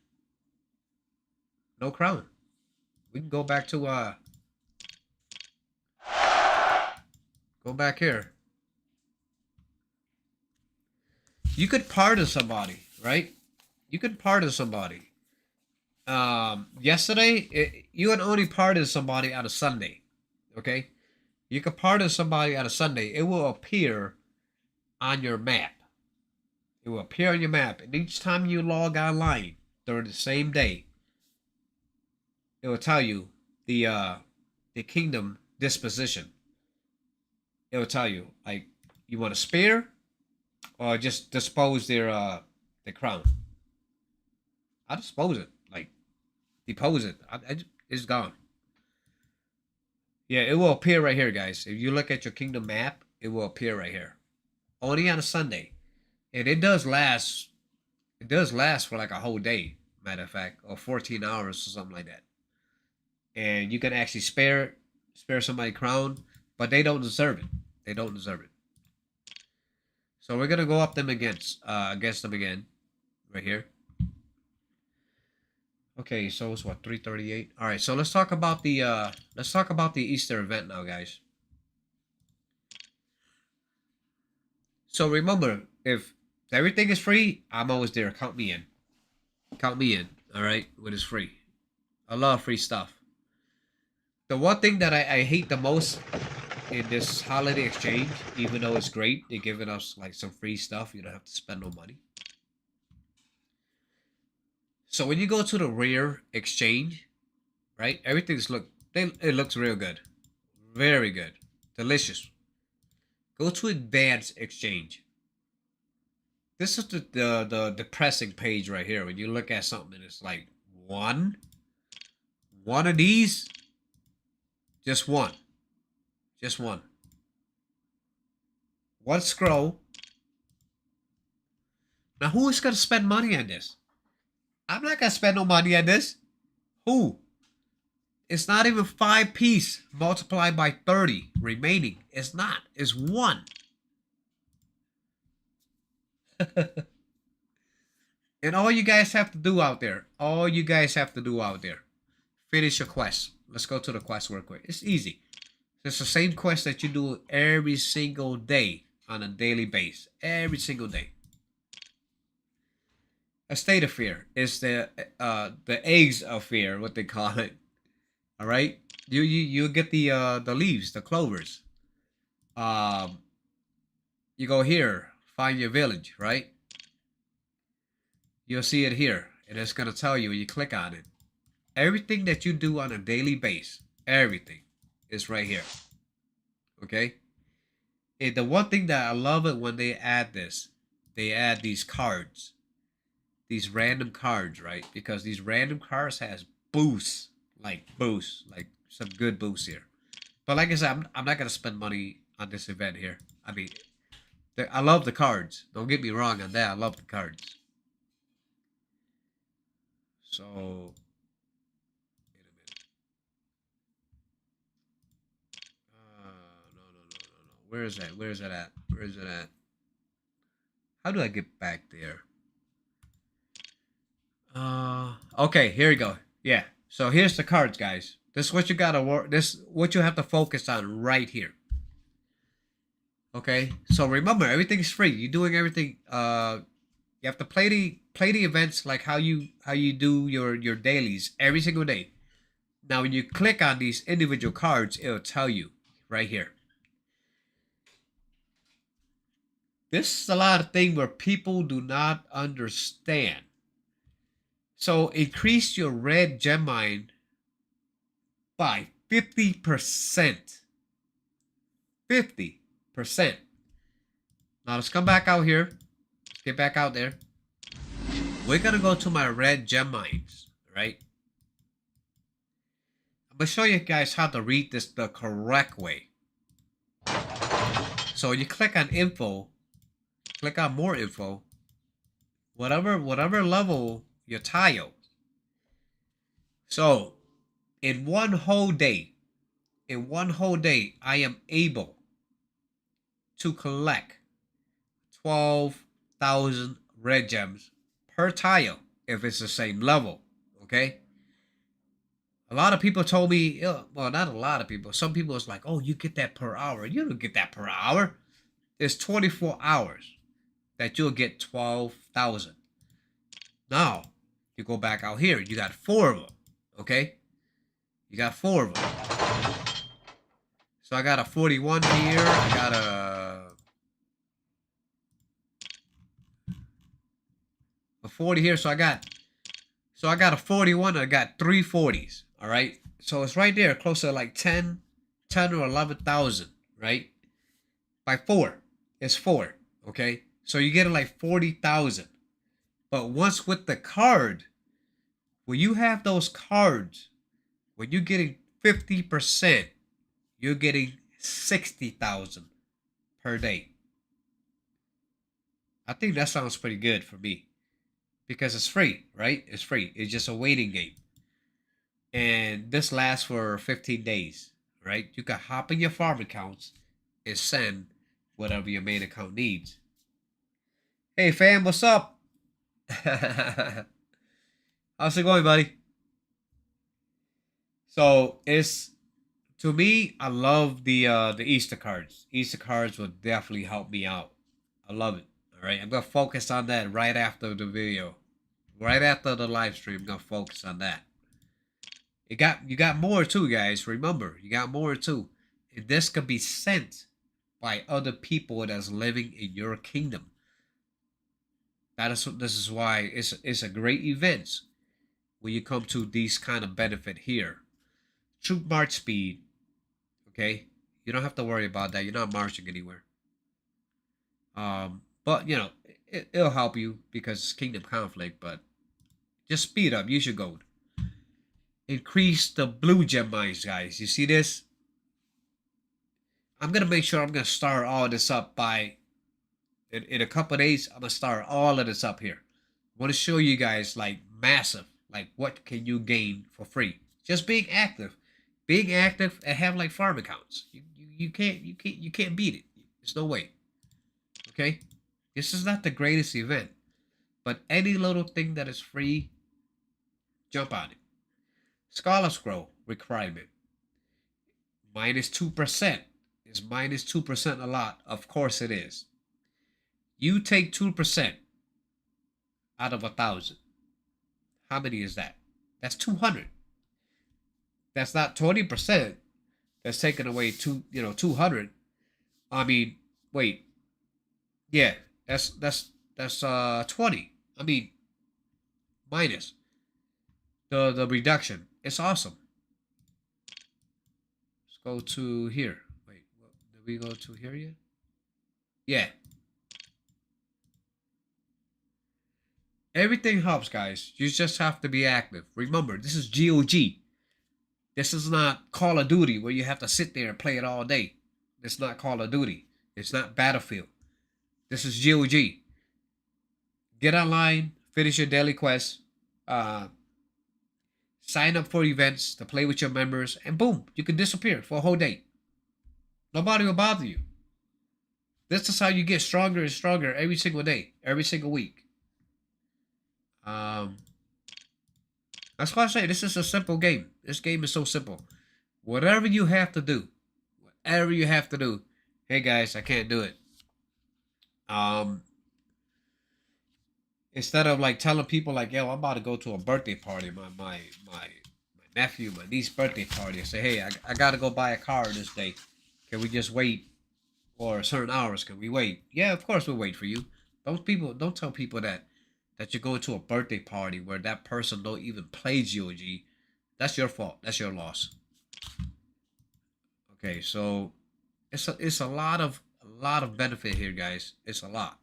No crown. We can go back to go back here. You could pardon somebody, right? You could pardon somebody. Yesterday, you would only pardon somebody on a Sunday. Okay? You could pardon somebody on a Sunday. It will appear on your map. It will appear on your map. And each time you log online during the same day, it will tell you the kingdom disposition. It will tell you, like, you want to spare or just dispose their crown. I dispose it, like depose it. It's gone. Yeah, it will appear right here, guys. If you look at your kingdom map, it will appear right here. Only on a Sunday, and it does last. It does last for like a whole day, matter of fact, or 14 hours or something like that. And you can actually spare somebody crown, but they don't deserve it. They don't deserve it. So we're gonna go up them against them again, right here. Okay, so it's what, 338. All right, so let's talk about the Easter event now, guys. So remember, if everything is free, I'm always there. Count me in. Count me in. All right, when it's free. I love free stuff. The one thing that I hate the most in this holiday exchange, even though it's great, they're giving us like some free stuff. You don't have to spend no money. So when you go to the rare exchange, right? It looks real good. Very good. Delicious. Go to advanced exchange. This is the depressing page right here. When you look at something and it's like one of these, just one. Just one. One scroll. Now who is gonna spend money on this? I'm not gonna spend no money on this. Who? It's not even 5 piece multiplied by 30 remaining. It's not. It's 1. And all you guys have to do out there, finish your quest. Let's go to the quest real quick. It's easy. It's the same quest that you do every single day on a daily basis. Every single day. A state of fear is the eggs of fear, what they call it. All right, you get the leaves, the clovers. You go here, find your village, right? You'll see it here, and it's gonna tell you when you click on it. Everything that you do on a daily basis, everything is right here. Okay. And the one thing that I love it when they add this, they add these cards. These random cards, right? Because these random cards has boosts, like some good boosts here. But like I said, I'm not gonna spend money on this event here. I mean, I love the cards. Don't get me wrong on that. I love the cards. So, wait a minute. No. Where is that? Where is it at? Where is it at? How do I get back there? Okay, here we go. Yeah. So here's the cards, guys. This is what you gotta work. This is what you have to focus on right here. Okay. So remember, everything's free. You're doing everything. You have to play the events like how you do your dailies every single day. Now, when you click on these individual cards, it'll tell you right here. This is a lot of things where people do not understand. So increase your red gem mine by 50%. 50%. Now let's come back out here. Let's get back out there. We're gonna go to my red gem mines, right? I'm gonna show you guys how to read this the correct way. So you click on info, click on more info, whatever level your tile. So in one whole day, I am able to collect 12,000 red gems per tile if it's the same level, okay? A lot of people told me, well, not a lot of people. Some people was like, oh, you get that per hour. You don't get that per hour. It's 24 hours that you'll get 12,000. Now, you go back out here. You got 4 of them, okay? You got 4 of them. So I got a 41 here. I got a 40 here. So I got a 41 and I got 3 40s. All right. So it's right there, close to like 10 or 11,000, right? By 4. It's 4. Okay. So you get like 40,000. But once with the card, when you have those cards, when you're getting 50%, you're getting 60,000 per day. I think that sounds pretty good for me because it's free, right? It's free. It's just a waiting game. And this lasts for 15 days, right? You can hop in your farm accounts and send whatever your main account needs. Hey fam, what's up? How's it going, buddy? So it's, to me, I love the Easter cards. Easter cards will definitely help me out. I love it. All right, I'm gonna focus on that right after the video, right after the live stream. I'm gonna focus on that. You got more too, guys. Remember, you got more too. And this could be sent by other people that's living in your kingdom. This is why it's a great event when you come to these kind of benefit here. Troop march speed. Okay, you don't have to worry about that. You're not marching anywhere. But you know it'll help you because it's kingdom conflict. But just speed up. Use your gold. Increase the blue gem mines, guys. You see this? I'm gonna make sure I'm gonna start all this up by in a couple of days. I'm gonna start all of this up here. I want to show you guys like massive, like what can you gain for free? Just being active and have like farm accounts. You can't beat it. There's no way. Okay, this is not the greatest event, but any little thing that is free, jump on it. Scholar Scroll requirement. -2%. Is -2% a lot? Of course it is. You take 2% out of 1,000. How many is that? That's 200. That's not 20%. That's taking away 200. I mean, wait. Yeah, that's 20. I mean, minus the reduction. It's awesome. Let's go to here. Wait, did we go to here yet? Yeah. Everything helps, guys. You just have to be active. Remember, this is GOG. This is not Call of Duty where you have to sit there and play it all day. It's not Call of Duty. It's not Battlefield. This is GOG. Get online, finish your daily quests, sign up for events to play with your members, and boom, you can disappear for a whole day. Nobody will bother you. This is how you get stronger and stronger every single day, every single week. That's why I say this is a simple game. This game is so simple. Whatever you have to do, hey guys, I can't do it. Instead of like telling people like, yo, I'm about to go to a birthday party, my nephew, my niece's birthday party, and say, hey, I gotta go buy a car this day. Can we just wait for certain hours? Can we wait? Yeah, of course we'll wait for you. Don't tell people that you're going to a birthday party where that person don't even play GOG. That's your fault. That's your loss. Okay, so it's a lot of benefit here, guys. It's a lot.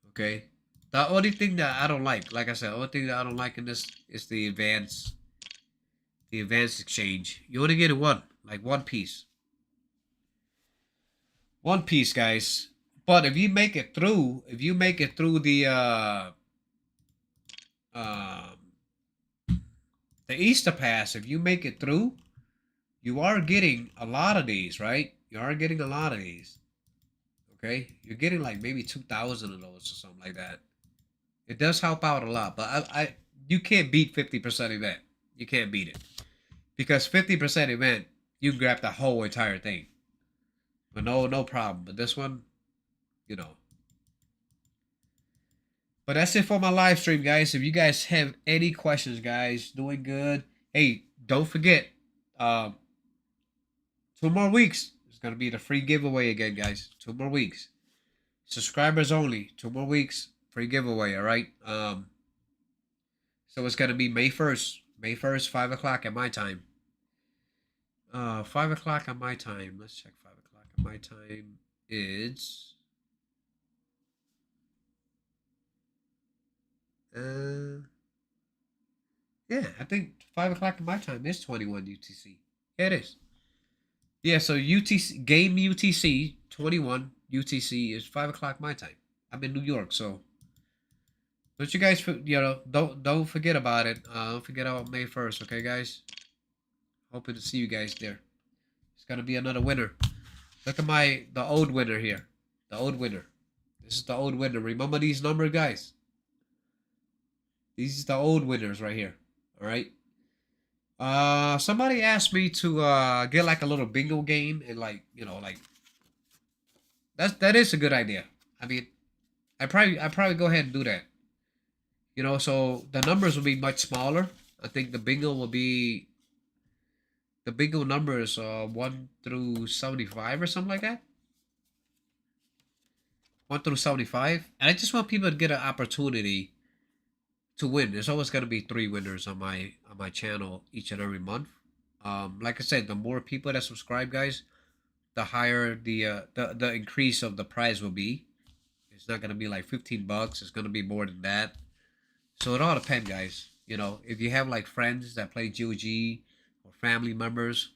Okay. The only thing that I don't like I said, the only thing that I don't like in this is the advanced exchange. You only get one, like one piece. One piece, guys. But if you make it through, um the Easter pass, if you make it through, you are getting a lot of these, right? You are getting a lot of these. Okay? You're getting like maybe 2,000 of those or something like that. It does help out a lot, but I you can't beat 50% event. You can't beat it. Because 50% event, you can grab the whole entire thing. But no problem. But this one, you know. But that's it for my live stream, guys. If you guys have any questions, guys, doing good. Hey, don't forget, um, 2 more weeks. It's gonna be the free giveaway again, guys. 2 more weeks. Subscribers only. 2 more weeks. Free giveaway, alright? So it's gonna be May 1st. May 1st, 5 o'clock at my time. 5 o'clock on my time. Let's check 5 o'clock on my time. It's yeah, I think 5 o'clock on my time is 21 UTC. Yeah, it is. Yeah, so UTC game UTC 21 UTC is 5 o'clock my time. I'm in New York, so don't you guys don't forget about it. Don't forget about May 1st, okay, guys. Hoping to see you guys there. It's gonna be another winner. Look at the old winner here. The old winner. This is the old winner. Remember these numbers, guys. These are the old winners right here. All right. Somebody asked me to get like a little bingo game and like like that is a good idea. I mean, I probably go ahead and do that. So the numbers will be much smaller. I think the bingo numbers 1 through 75 or something like that. 1 through 75, and I just want people to get an opportunity to win. There's always going to be 3 winners on my channel each and every month. Like I said, the more people that subscribe, guys, the higher the increase of the prize will be. It's not gonna be like $15. It's gonna be more than that. So it all depends, guys. If you have like friends that play GOG or family members,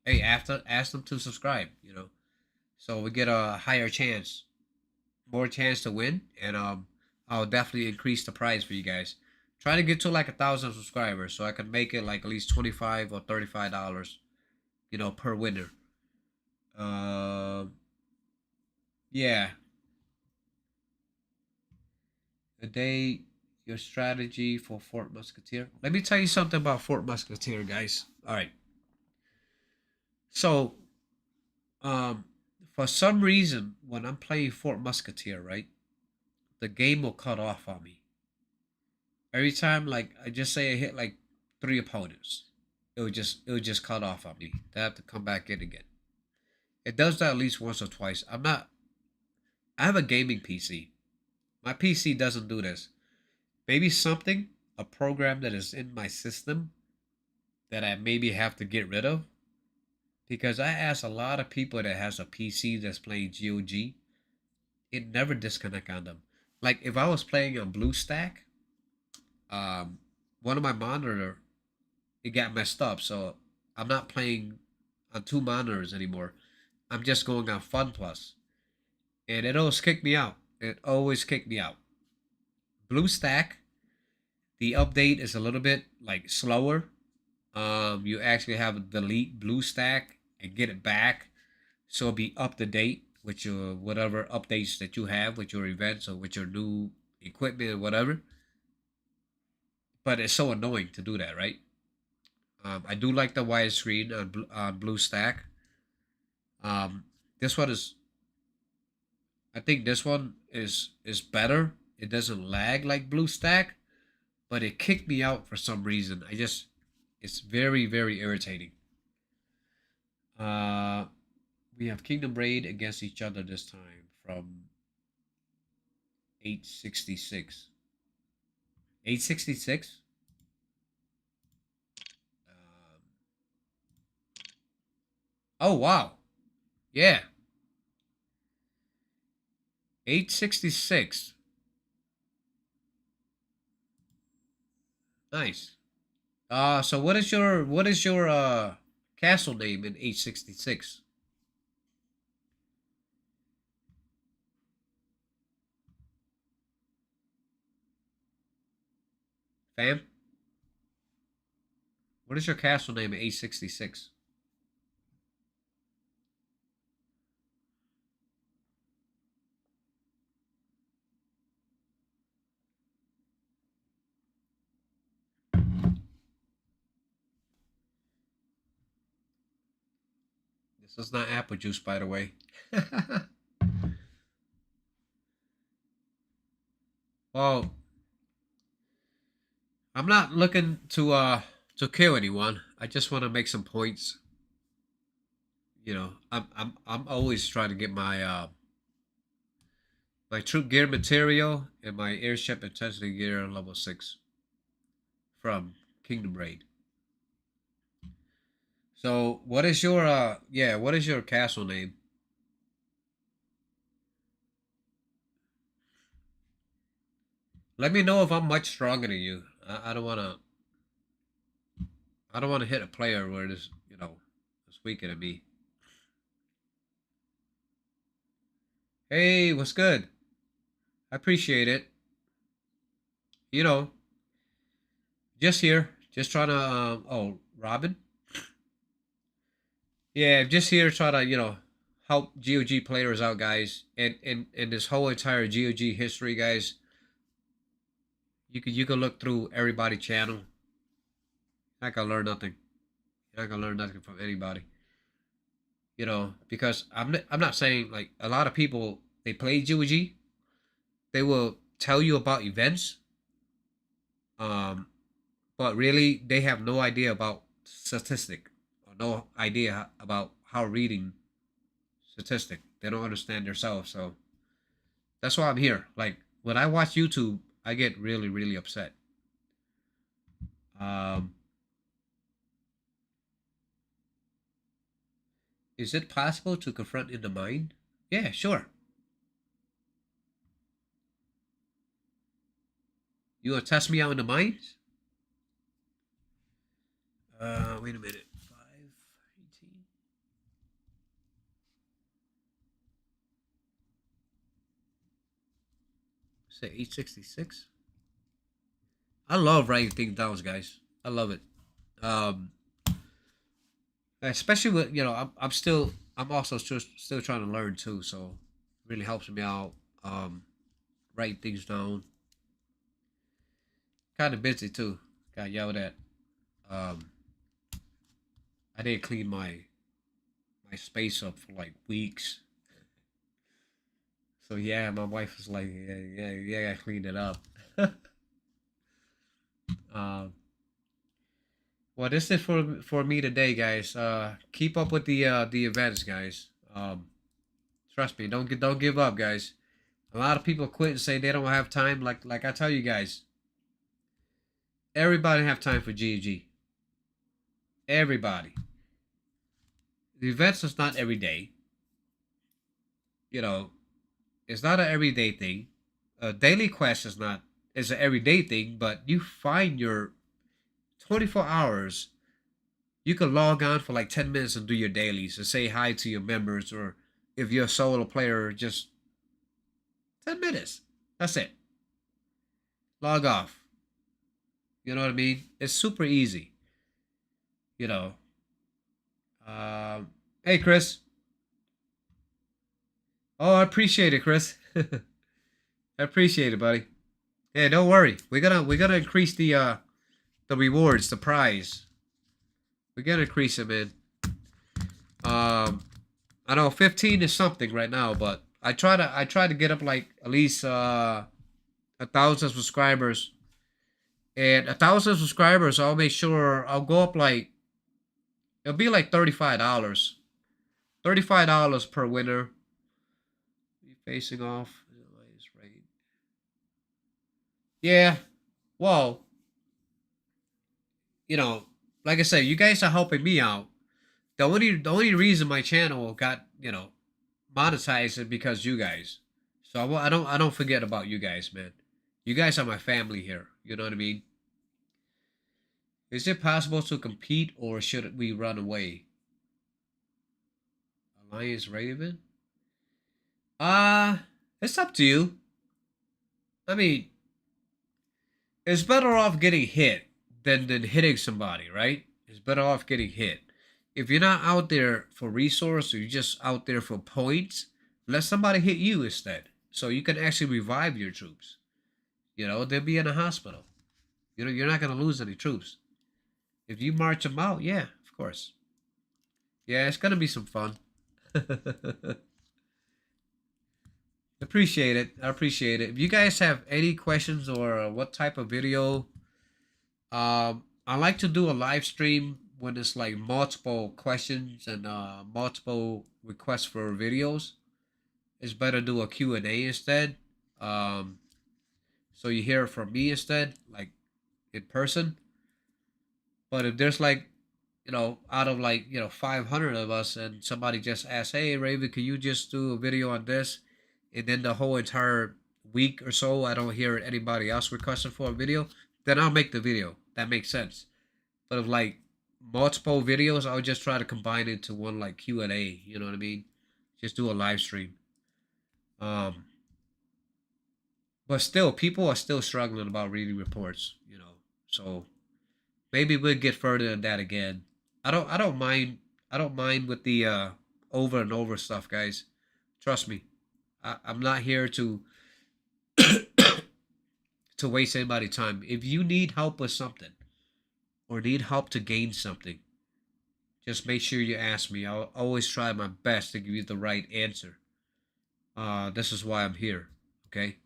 hey, ask them to subscribe. So we get a higher chance, more chance to win, and I'll definitely increase the prize for you guys. Try to get to like 1,000 subscribers so I can make it like at least $25 or $35, per winner. Yeah. The day your strategy for Fort Musketeer. Let me tell you something about Fort Musketeer, guys. All right. So, um, for some reason, when I'm playing Fort Musketeer, right, the game will cut off on me. Every time, like I just say I hit like 3 opponents, it would just cut off on me. They have to come back in again. It does that at least once or twice. I have a gaming PC. My PC doesn't do this. Maybe a program that is in my system that I maybe have to get rid of. Because I ask a lot of people that has a PC that's playing GOG, it never disconnect on them. Like if I was playing on BlueStack, um, one of my monitor, it got messed up, so I'm not playing on 2 monitors anymore. I'm just going on Fun Plus, and it always kicked me out. It always kicked me out. BlueStack, the update is a little bit like slower. You actually have to delete BlueStack and get it back, so it'll be up to date with your whatever updates that you have with your events or with your new equipment or whatever. But it's so annoying to do that, right? I do like the widescreen on BlueStack. This one is, I think this one is better. It doesn't lag like BlueStack, but it kicked me out for some reason. It's very very irritating. Uh, we have Kingdom Raid against each other this time from 866. 866. 866. Oh wow. Yeah. 866. Nice. So what is your castle name in 866? Fam? What is your castle name in 866? This is not apple juice, by the way. Well, I'm not looking to kill anyone. I just want to make some points. I'm always trying to get my troop gear material and my airship intensity gear level 6 from Kingdom Raid. So what is your castle name? Let me know if I'm much stronger than you. I don't wanna hit a player where it's weaker than me. Hey, what's good? I appreciate it. You know, just here, just trying to oh, Robin? Yeah, just here trying to, help GOG players out, guys. And this whole entire GOG history, guys. You could look through everybody's channel. You're not gonna learn nothing. You're not gonna learn nothing from anybody. Because I'm not saying like a lot of people they play GOG, they will tell you about events, um, but really they have no idea about statistic or no idea about how reading statistic. They don't understand themselves, so that's why I'm here. Like when I watch YouTube, I get really really upset. Um, is it possible to confront in the mind? Yeah, sure. You want to test me out in the mind? Wait a minute. 518. Say 866. I love writing things down, guys. I love it. Um, Especially with I'm also still trying to learn too. So it really helps me out. Um, Writing things down. Kind of busy too. Got yelled at. Um, I didn't clean my space up for like weeks. So yeah, my wife was like, yeah, I cleaned it up. um, well, this is for me today, guys. Keep up with the events, guys. Trust me, don't give up, guys. A lot of people quit and say they don't have time. Like I tell you guys, everybody have time for GG. Everybody. The events is not every day. You know, it's not an everyday thing. A daily quest is an everyday thing, but you find your 24 hours. You can log on for like 10 minutes and do your dailies and say hi to your members, or if you're a solo player, just 10 minutes. That's it. Log off. You know what I mean? It's super easy. You know. Hey, Chris. Oh, I appreciate it, Chris. I appreciate it, buddy. Yeah, don't worry. We're gonna increase the rewards, the prize. We're gonna increase it, man. I know 15 is something right now, but I try to get up like at least 1,000 subscribers. And 1,000 subscribers, I'll make sure I'll go up like it'll be like $35. $35 per winner. Facing off. Yeah. Well, you know, like I said, you guys are helping me out. The only reason my channel got, monetized is because you guys. So I don't forget about you guys, man. You guys are my family here. You know what I mean? Is it possible to compete or should we run away? Alliance Raven? Uh, it's up to you. I mean, it's better off getting hit than hitting somebody, right? It's better off getting hit. If you're not out there for resource or you're just out there for points, let somebody hit you instead. So you can actually revive your troops. They'll be in a hospital. You're not gonna lose any troops. If you march them out, yeah, of course. Yeah, it's gonna be some fun. Appreciate it. I appreciate it. If you guys have any questions or what type of video, I like to do a live stream when it's like multiple questions and multiple requests for videos. It's better to do a Q&A instead. So you hear it from me instead, like in person. But if there's like, out of like, 500 of us and somebody just asks, hey, Raven, can you just do a video on this? And then the whole entire week or so, I don't hear anybody else requesting for a video, then I'll make the video. That makes sense. But if like multiple videos, I'll just try to combine it into one like Q&A. You know what I mean? Just do a live stream. But still, people are still struggling about reading reports. So maybe we'll get further than that again. I don't mind. I don't mind with the over and over stuff, guys. Trust me. I'm not here to to waste anybody's time. If you need help with something or need help to gain something, just make sure you ask me. I'll always try my best to give you the right answer. This is why I'm here. Okay.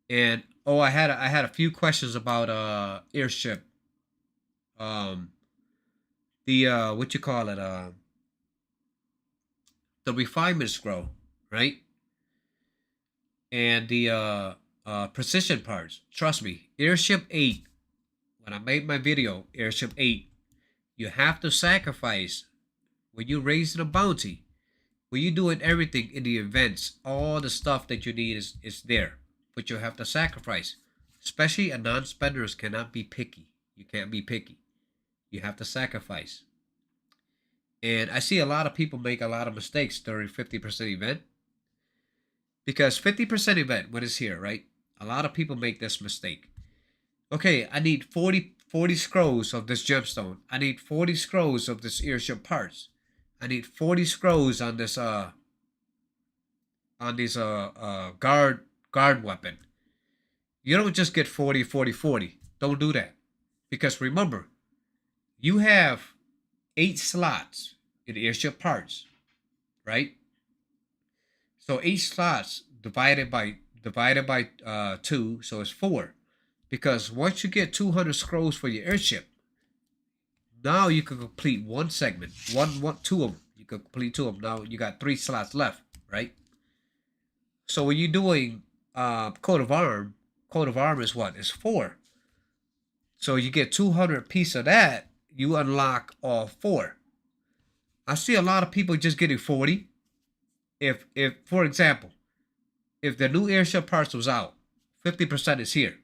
And I had a few questions about airship. The what you call it? The refinement scroll, right? And the precision parts. Trust me, Airship 8. When I made my video, Airship 8, you have to sacrifice when you're raising a bounty. When you're doing everything in the events, all the stuff that you need is there, but you have to sacrifice. Especially a non-spenders cannot be picky. You can't be picky. You have to sacrifice. And I see a lot of people make a lot of mistakes during 50% event. Because 50% event, when it's here, right? A lot of people make this mistake. Okay, I need 40 scrolls of this gemstone. I need 40 scrolls of this airship parts. I need 40 scrolls on this guard weapon. You don't just get 40, 40, 40. Don't do that. Because remember, you have 8 slots in airship parts, right? So 8 slots divided by 2, so it's 4. Because once you get 200 scrolls for your airship, now you can complete one segment, two of them. You can complete 2 of them. Now you got 3 slots left, right? So when you're doing coat of arm is what? It's 4. So you get 200 piece of that, you unlock all 4. I see a lot of people just getting 40. If for example, if the new airship parts was out, 50% is here,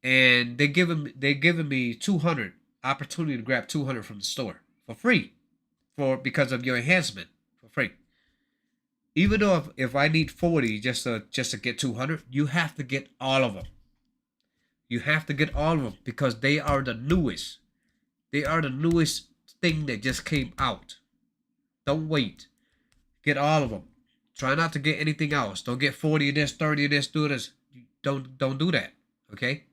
and they giving me 200 opportunity to grab 200 from the store for free, because of your enhancement for free. Even though if I need 40 just to get 200, you have to get all of them. You have to get all of them because they are the newest. They are the newest thing that just came out. Don't wait. Get all of them. Try not to get anything else. Don't get 40 of this, 30 of this, do this. Don't do that. Okay?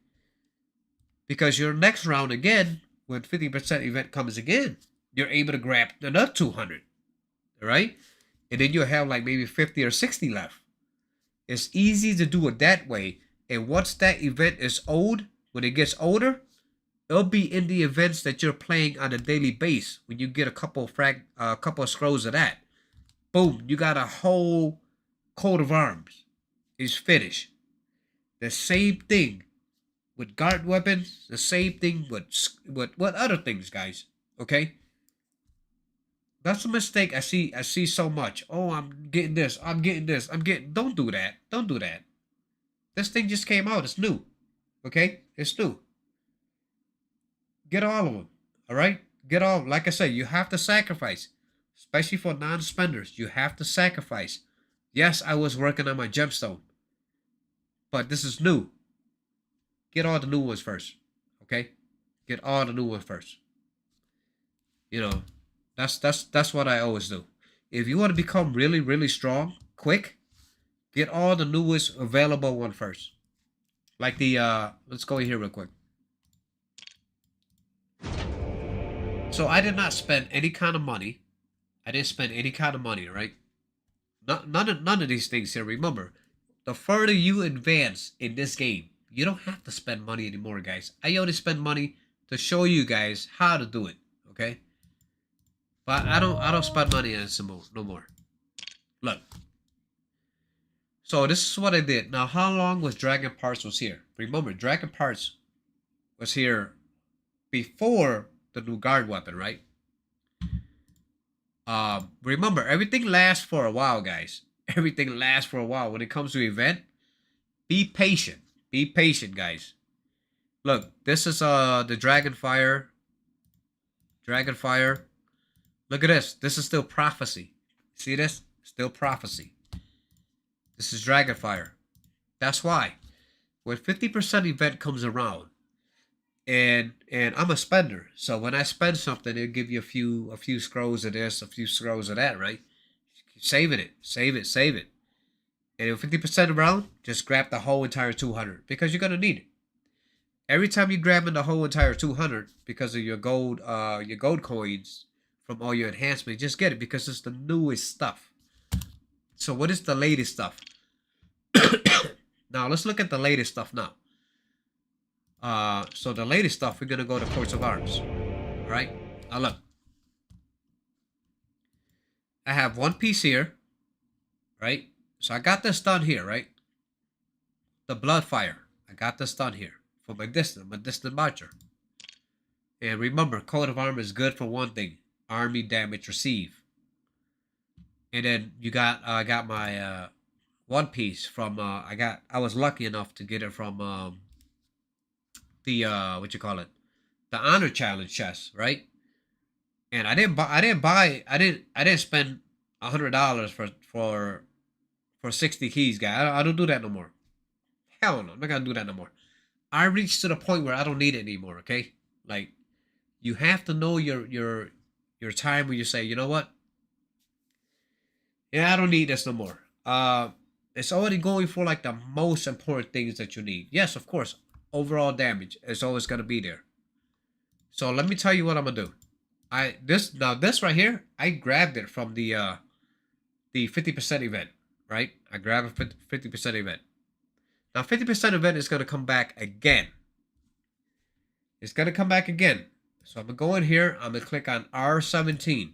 Because your next round again, when 50% event comes again, you're able to grab another 200. Alright? And then you'll have like maybe 50 or 60 left. It's easy to do it that way. And once that event is old, when it gets older, it'll be in the events that you're playing on a daily base. When you get a couple of scrolls of that, boom, you got a whole coat of arms. It's finished. The same thing with guard weapons. The same thing with what other things, guys. Okay. That's a mistake I see so much. Oh, I'm getting this. I'm getting this. I'm getting. Don't do that. Don't do that. This thing just came out. It's new. Okay? It's new. Get all of them. All right? Get all. Like I said, you have to sacrifice. Especially for non-spenders. You have to sacrifice. Yes, I was working on my gemstone. But this is new. Get all the new ones first. Okay? Get all the new ones first. You know, that's what I always do. If you want to become really, really strong, quick, get all the newest available one first. Like the let's go in here real quick. So I did not spend any kind of money. I didn't spend any kind of money, right? None of these things here. Remember, the further you advance in this game, you don't have to spend money anymore, guys. I only spend money to show you guys how to do it, okay? But I don't spend money on this no more. Look. So this is what I did. Now, how long was Dragon Parts was here? Remember, Dragon Parts was here before the new guard weapon, right? Remember, everything lasts for a while, guys. Everything lasts for a while. When it comes to event, be patient. Be patient, guys. Look, this is the Dragonfire. Dragonfire. Look at this. This is still prophecy. See this? Still prophecy. This is Dragonfire. That's why. When 50% event comes around, and I'm a spender, so when I spend something, it'll give you a few scrolls of this, a few scrolls of that, right? Keep saving it, save it. And if 50% around, just grab the whole entire 200 because you're gonna need it. Every time you grab in the whole entire 200 because of your gold coins from all your enhancements, just get it because it's the newest stuff. So what is the latest stuff? Now let's look at the latest stuff now. So the latest stuff, we're gonna go to Courts of Arms. All right. Now look. I have one piece here, right? So I got this done here, right? The Bloodfire. I got this done here for my distant marcher. And remember, coat of armor is good for one thing: army damage received. And then you got I got my one piece from I was lucky enough to get it from the what you call it, the honor challenge chest, right? And I didn't spend $100 for 60 keys, guy. I don't do that no more. Hell no, I'm not gonna do that no more. I reached to the point where I don't need it anymore. Okay, like you have to know your time where you say, you know what? Yeah, I don't need this no more. It's already going for like the most important things that you need. Yes, of course, overall damage is always gonna be there. So let me tell you what I'm gonna do. This right here, I grabbed it from the 50% event, right? I grabbed a 50% event. Now 50% event is gonna come back again. It's gonna come back again. So I'm gonna go in here. I'm gonna click on R17.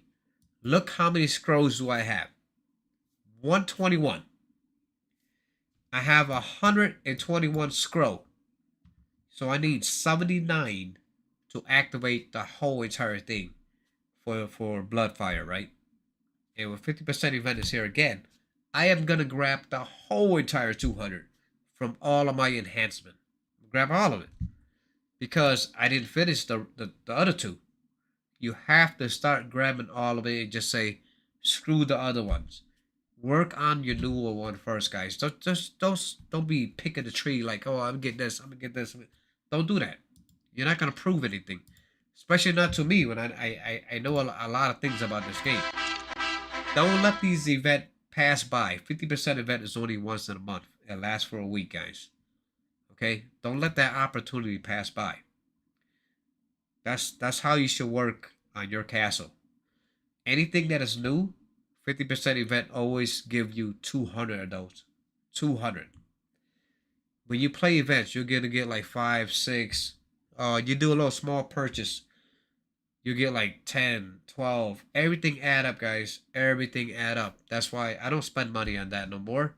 Look how many scrolls do I have? 121. I have 121 scroll. So I need 79 to activate the whole entire thing for Bloodfire, right? And with 50% event is here again, I am gonna grab the whole entire 200 from all of my enhancement. Grab all of it. Because I didn't finish the other two. You have to start grabbing all of it and just say, screw the other ones. Work on your newer one first, guys. Don't be picking the tree like, oh, I'm getting this, I'm gonna get this. Don't do that. You're not gonna prove anything, especially not to me when I know a lot of things about this game. Don't let these events pass by. 50% event is only once in a month. It lasts for a week, guys. Okay, don't let that opportunity pass by. That's how you should work on your castle. Anything that is new, 50% event always give you 200 of those. 200. When you play events, you're gonna get like 5, 6. You do a little small purchase, you get like 10, 12. Everything add up, guys. Everything add up. That's why I don't spend money on that no more.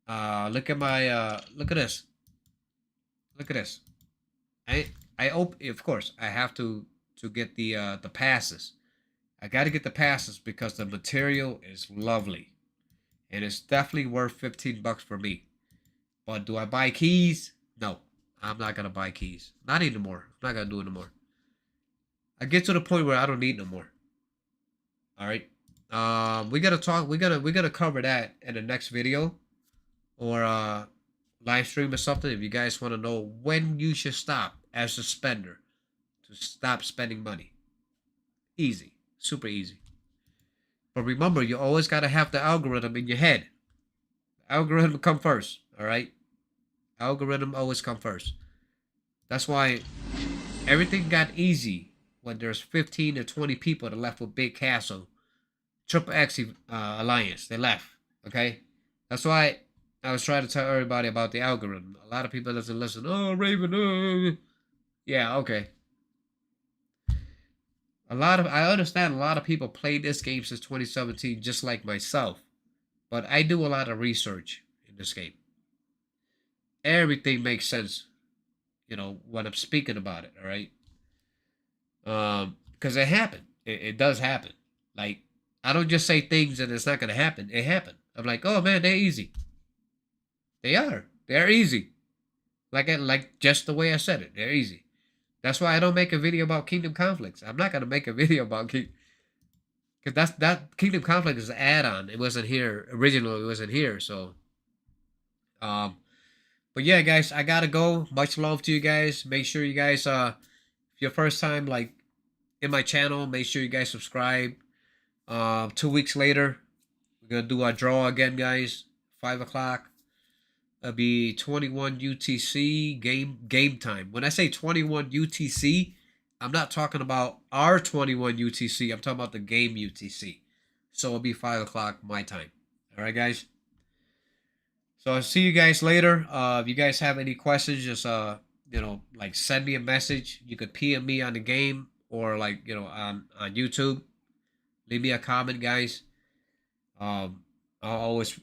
Look at my look at this. Look at this. I of course I have to get the passes. I got to get the passes because the material is lovely. And it's definitely worth 15 bucks for me. But do I buy keys? No. I'm not going to buy keys. Not anymore. I'm not going to do it anymore. I get to the point where I don't need no more. All right. We gotta talk. We gotta cover that in the next video or live stream or something. If you guys want to know when you should stop as a spender to stop spending money, easy, super easy. But remember, you always gotta have the algorithm in your head. The algorithm come first. All right. Algorithm always come first. That's why everything got easy when there's 15 to 20 people that left with big castle. Triple X Alliance. They left. Okay? That's why I was trying to tell everybody about the algorithm. A lot of people doesn't listen. Oh, Raven. Yeah, okay. I understand a lot of people play this game since 2017, just like myself. But I do a lot of research in this game. Everything makes sense, when I'm speaking about it. All right. Because it happened. It does happen. Like, I don't just say things and it's not gonna happen. It happened. I'm like, oh man, they're easy. They are. They're easy. Like just the way I said it. They're easy. That's why I don't make a video about Kingdom Conflicts. I'm not gonna make a video about because that Kingdom Conflict is an add-on. It wasn't here originally. It wasn't here. So, but yeah, guys, I gotta go. Much love to you guys. Make sure you guys, if your first time like in my channel, make sure you guys subscribe. 2 weeks later, we're gonna do our draw again, guys. 5 o'clock. It'll be 21 UTC game time. When I say 21 UTC, I'm not talking about our 21 UTC. I'm talking about the game UTC. So it'll be 5 o'clock my time. All right, guys. So I'll see you guys later. If you guys have any questions, just like send me a message. You could PM me on the game or like on YouTube. Leave me a comment, guys. I'll always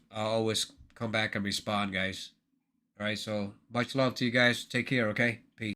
come back and respond, guys. All right, so much love to you guys. Take care, okay? Peace.